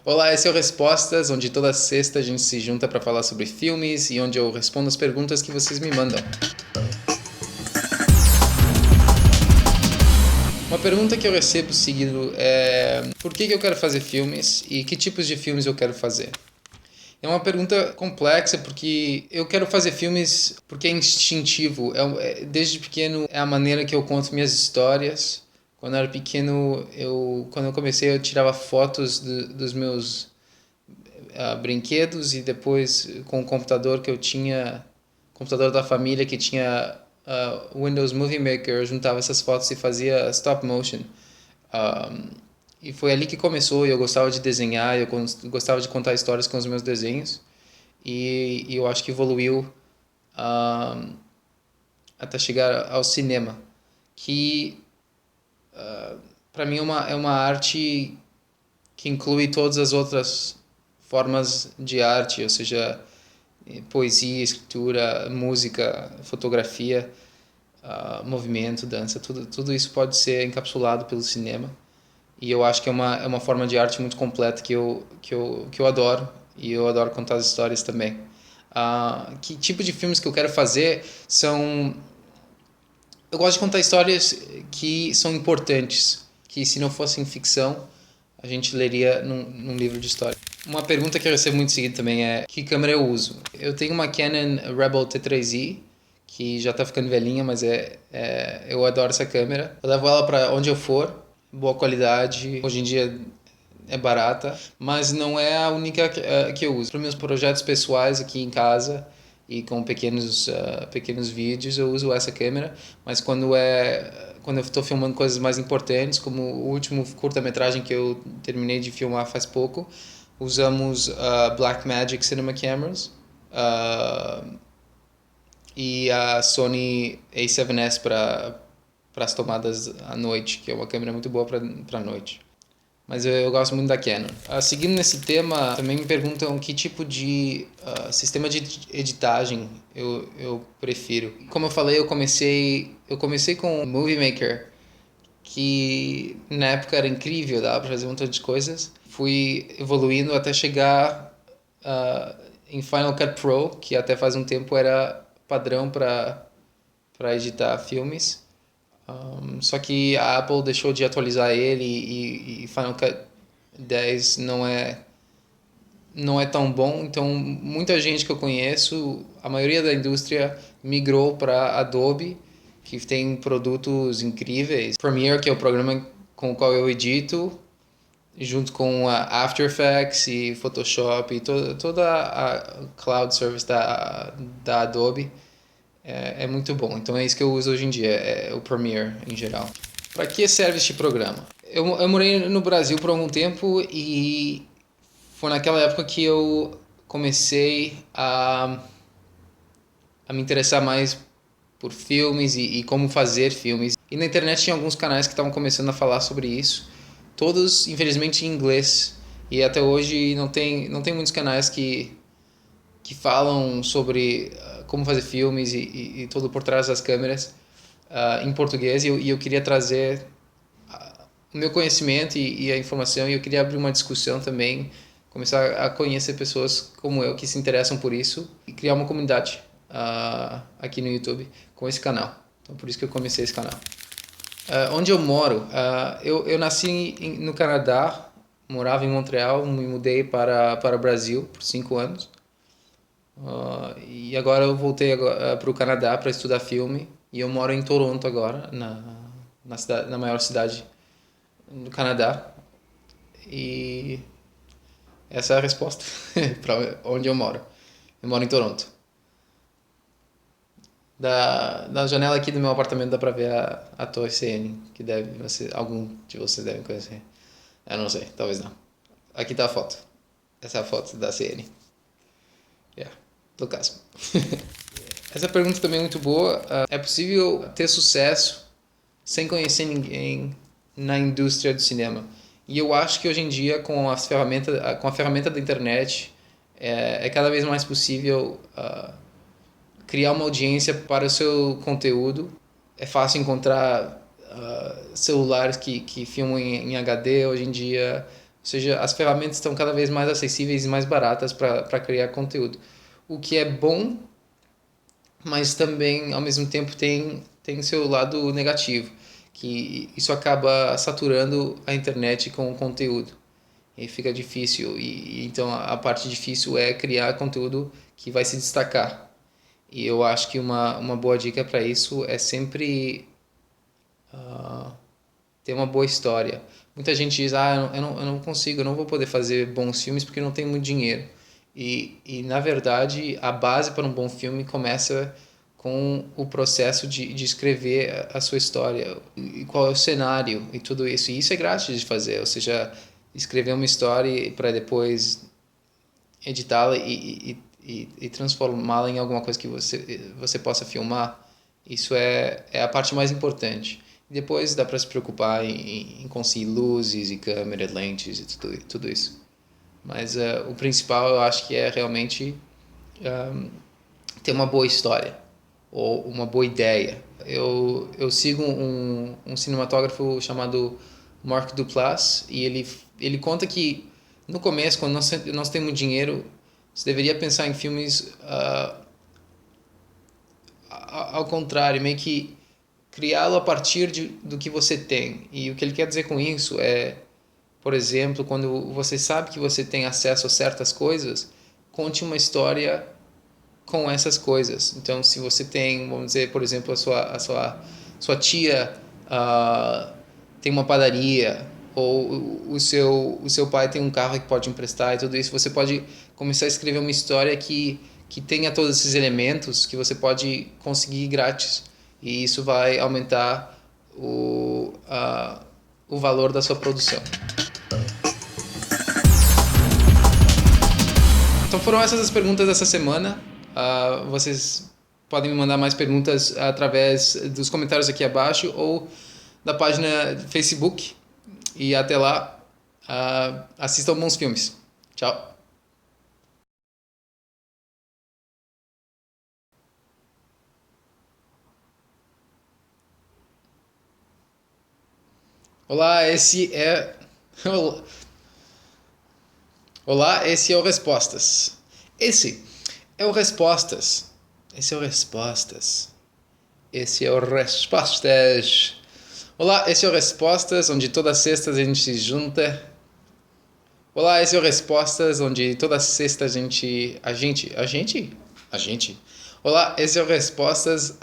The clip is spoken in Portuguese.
Olá, esse é o Respostas, onde toda sexta a gente se junta para falar sobre filmes e onde eu respondo as perguntas que vocês me mandam. Uma pergunta que eu recebo seguido é: por que eu quero fazer filmes e que tipos de filmes eu quero fazer? É uma pergunta complexa porque eu quero fazer filmes porque é instintivo. Desde pequeno é a maneira que eu conto minhas histórias. Quando eu era pequeno, quando eu comecei, eu tirava fotos dos meus brinquedos e depois com o computador que eu tinha, computador da família que tinha Windows Movie Maker, eu juntava essas fotos e fazia stop motion. Um, e foi ali que começou. Eu gostava de desenhar, eu gostava de contar histórias com os meus desenhos e eu acho que evoluiu um, até chegar ao cinema, que para mim é uma arte que inclui todas as outras formas de arte, ou seja, poesia, escritura, música, fotografia, movimento, dança, tudo isso pode ser encapsulado pelo cinema. E eu acho que é uma forma de arte muito completa que eu adoro, e eu adoro contar as histórias também. Que tipo de filmes que eu quero fazer são... Eu gosto de contar histórias que são importantes, que se não fossem ficção, a gente leria num livro de história. Uma pergunta que eu recebo muito seguido também é: que câmera eu uso? Eu tenho uma Canon Rebel T3i, que já tá ficando velhinha, mas eu adoro essa câmera. Eu levo ela para onde eu for, boa qualidade. Hoje em dia é barata, mas não é a única que eu uso. Para meus projetos pessoais aqui em casa e com pequenos vídeos eu uso essa câmera, mas quando eu estou filmando coisas mais importantes, como o último curta-metragem que eu terminei de filmar faz pouco, usamos Blackmagic Cinema Cameras e a Sony A7S para as tomadas à noite, que é uma câmera muito boa para noite. Mas eu gosto muito da Canon. Seguindo nesse tema, também me perguntam que tipo de sistema de editagem eu prefiro. Como eu falei, eu comecei com o Movie Maker, que na época era incrível, dava para fazer um montão de coisas. Fui evoluindo até chegar em Final Cut Pro, que até faz um tempo era padrão para editar filmes. Só que a Apple deixou de atualizar ele e Final Cut 10 não é tão bom. Então, muita gente que eu conheço, a maioria da indústria migrou para Adobe, que tem produtos incríveis. Premiere, que é o programa com o qual eu edito, junto com a After Effects e Photoshop e toda a cloud service da Adobe. É muito bom. Então é isso que eu uso hoje em dia, é o Premiere em geral. Para que serve este programa? Eu morei no Brasil por algum tempo e foi naquela época que eu comecei a me interessar mais por filmes e como fazer filmes. E na internet tinha alguns canais que estavam começando a falar sobre isso. Todos, infelizmente, em inglês. E até hoje não tem muitos canais que falam sobre como fazer filmes e tudo por trás das câmeras em português, e eu queria trazer o meu conhecimento e a informação, e eu queria abrir uma discussão também, começar a conhecer pessoas como eu que se interessam por isso e criar uma comunidade aqui no YouTube com esse canal. Então por isso que eu comecei esse canal. Onde eu moro, eu nasci no Canadá, morava em Montreal, me mudei para o Brasil por 5 anos. E agora eu voltei para o Canadá para estudar filme, e eu moro em Toronto agora, na maior cidade do Canadá. E essa é a resposta para onde eu moro. Eu moro em Toronto. Da janela aqui do meu apartamento dá para ver a Torre CN, que algum de vocês devem conhecer. Eu não sei, talvez não. Aqui tá a foto. Essa é a foto da CN. Yeah, do caso. Essa pergunta também é muito boa. É possível ter sucesso sem conhecer ninguém na indústria do cinema? E eu acho que hoje em dia, com a ferramenta da internet, é cada vez mais possível criar uma audiência para o seu conteúdo. É fácil encontrar celulares que filmam em HD hoje em dia. seja, as ferramentas estão cada vez mais acessíveis e mais baratas para criar conteúdo. O que é bom, mas também, ao mesmo tempo, tem seu lado negativo, que isso acaba saturando a internet com o conteúdo. E fica difícil, então a parte difícil é criar conteúdo que vai se destacar. E eu acho que uma boa dica para isso é sempre ter uma boa história. Muita gente diz, eu não consigo, eu não vou poder fazer bons filmes porque não tenho muito dinheiro. Na verdade, a base para um bom filme começa com o processo de escrever a sua história, e qual é o cenário e tudo isso. E isso é grátis de fazer, ou seja, escrever uma história para depois editá-la e transformá-la em alguma coisa que você possa filmar. Isso é a parte mais importante. Depois dá para se preocupar em conseguir luzes e câmera, lentes e tudo isso. Mas o principal eu acho que é realmente ter uma boa história ou uma boa ideia. Eu sigo um cinematógrafo chamado Mark Duplass e ele conta que no começo, quando nós temos dinheiro, você deveria pensar em filmes ao contrário, meio que criá-lo a partir do que você tem. E o que ele quer dizer com isso é, por exemplo, quando você sabe que você tem acesso a certas coisas, conte uma história com essas coisas. Então, se você tem, vamos dizer, por exemplo, sua tia tem uma padaria, ou o seu pai tem um carro que pode emprestar e tudo isso, você pode começar a escrever uma história que tenha todos esses elementos que você pode conseguir grátis. E isso vai aumentar o valor da sua produção. Então foram essas as perguntas dessa semana. Vocês podem me mandar mais perguntas através dos comentários aqui abaixo ou da página do Facebook. E até lá, assistam bons filmes. Tchau. Olá, esse é... Olá, esse é o Respostas. Esse é o Respostas. Esse é o Respostas. Esse é o Respostas. Olá, esse é o Respostas, onde todas as sextas a gente se junta. Olá, esse é o Respostas, onde toda sexta a gente... A gente? Olá, esse é o Respostas...